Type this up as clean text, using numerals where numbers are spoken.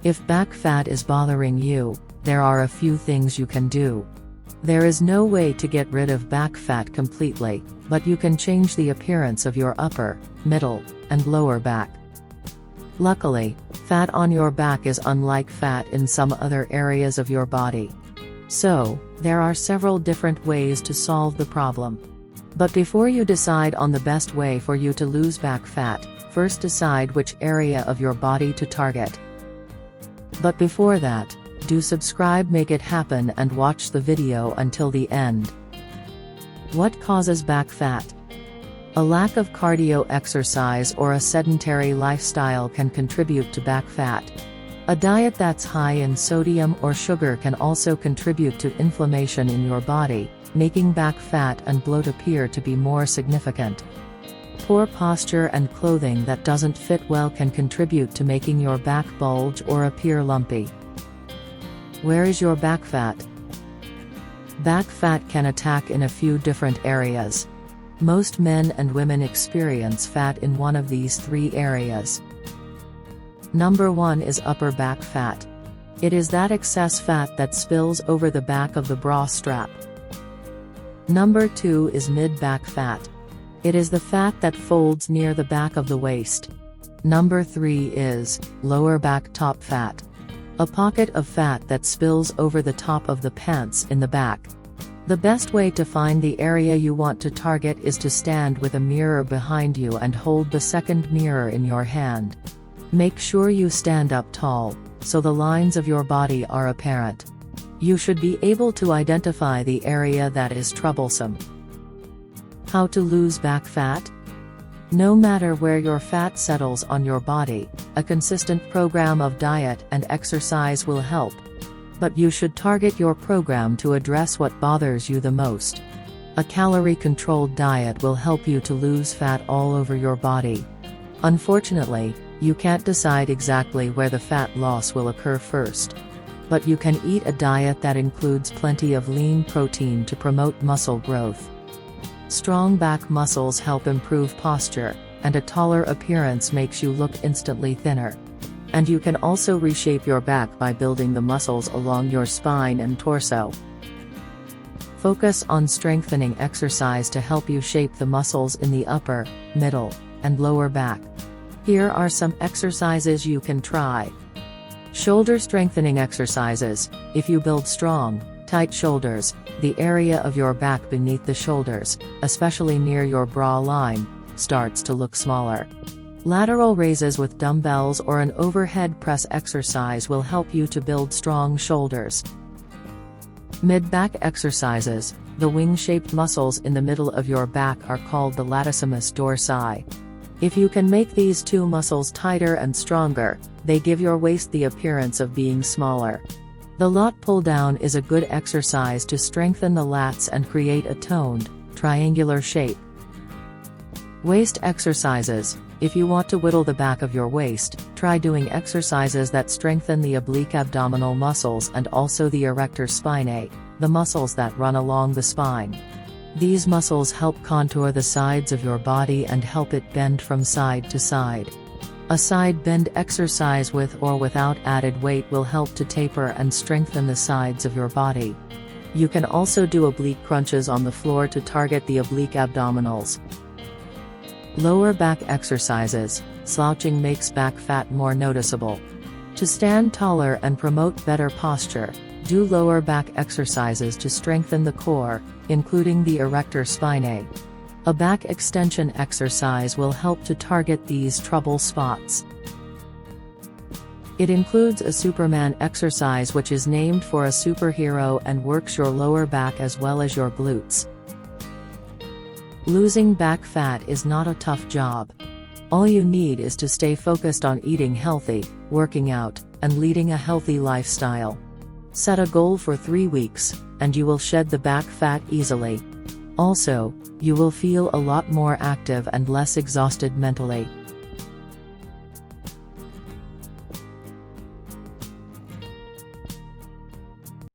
If back fat is bothering you, there are a few things you can do. There is no way to get rid of back fat completely, but you can change the appearance of your upper, middle, and lower back. Luckily, fat on your back is unlike fat in some other areas of your body. So, there are several different ways to solve the problem. But before you decide on the best way for you to lose back fat, first decide which area of your body to target. But before that, do subscribe, make it happen, and watch the video until the end. What causes back fat? A lack of cardio exercise or a sedentary lifestyle can contribute to back fat. A diet that's high in sodium or sugar can also contribute to inflammation in your body, making back fat and bloat appear to be more significant. Poor posture and clothing that doesn't fit well can contribute to making your back bulge or appear lumpy. Where is your back fat? Back fat can attack in a few different areas. Most men and women experience fat in one of these three areas. Number 1 is upper back fat. It is that excess fat that spills over the back of the bra strap. Number 2 is mid-back fat. It is the fat that folds near the back of the waist. Number 3 is lower back top fat. A pocket of fat that spills over the top of the pants in the back. The best way to find the area you want to target is to stand with a mirror behind you and hold the second mirror in your hand. Make sure you stand up tall, so the lines of your body are apparent. You should be able to identify the area that is troublesome. How to lose back fat? No matter where your fat settles on your body, a consistent program of diet and exercise will help. But you should target your program to address what bothers you the most. A calorie-controlled diet will help you to lose fat all over your body. Unfortunately, you can't decide exactly where the fat loss will occur first. But you can eat a diet that includes plenty of lean protein to promote muscle growth. Strong back muscles help improve posture, and a taller appearance makes you look instantly thinner. And you can also reshape your back by building the muscles along your spine and torso. Focus on strengthening exercise to help you shape the muscles in the upper, middle, and lower back. Here are some exercises you can try. Shoulder strengthening exercises. If you build strong, tight shoulders, the area of your back beneath the shoulders, especially near your bra line, starts to look smaller. Lateral raises with dumbbells or an overhead press exercise will help you to build strong shoulders. Mid-back exercises. The wing-shaped muscles in the middle of your back are called the latissimus dorsi. If you can make these two muscles tighter and stronger, they give your waist the appearance of being smaller. The lat pull-down is a good exercise to strengthen the lats and create a toned, triangular shape. Waist exercises. If you want to whittle the back of your waist, try doing exercises that strengthen the oblique abdominal muscles and also the erector spinae, the muscles that run along the spine. These muscles help contour the sides of your body and help it bend from side to side. A side bend exercise with or without added weight will help to taper and strengthen the sides of your body. You can also do oblique crunches on the floor to target the oblique abdominals. Lower back exercises. Slouching makes back fat more noticeable. To stand taller and promote better posture, do lower back exercises to strengthen the core, including the erector spinae. A back extension exercise will help to target these trouble spots. It includes a Superman exercise which is named for a superhero and works your lower back as well as your glutes. Losing back fat is not a tough job. All you need is to stay focused on eating healthy, working out, and leading a healthy lifestyle. Set a goal for 3 weeks, and you will shed the back fat easily. Also, you will feel a lot more active and less exhausted mentally.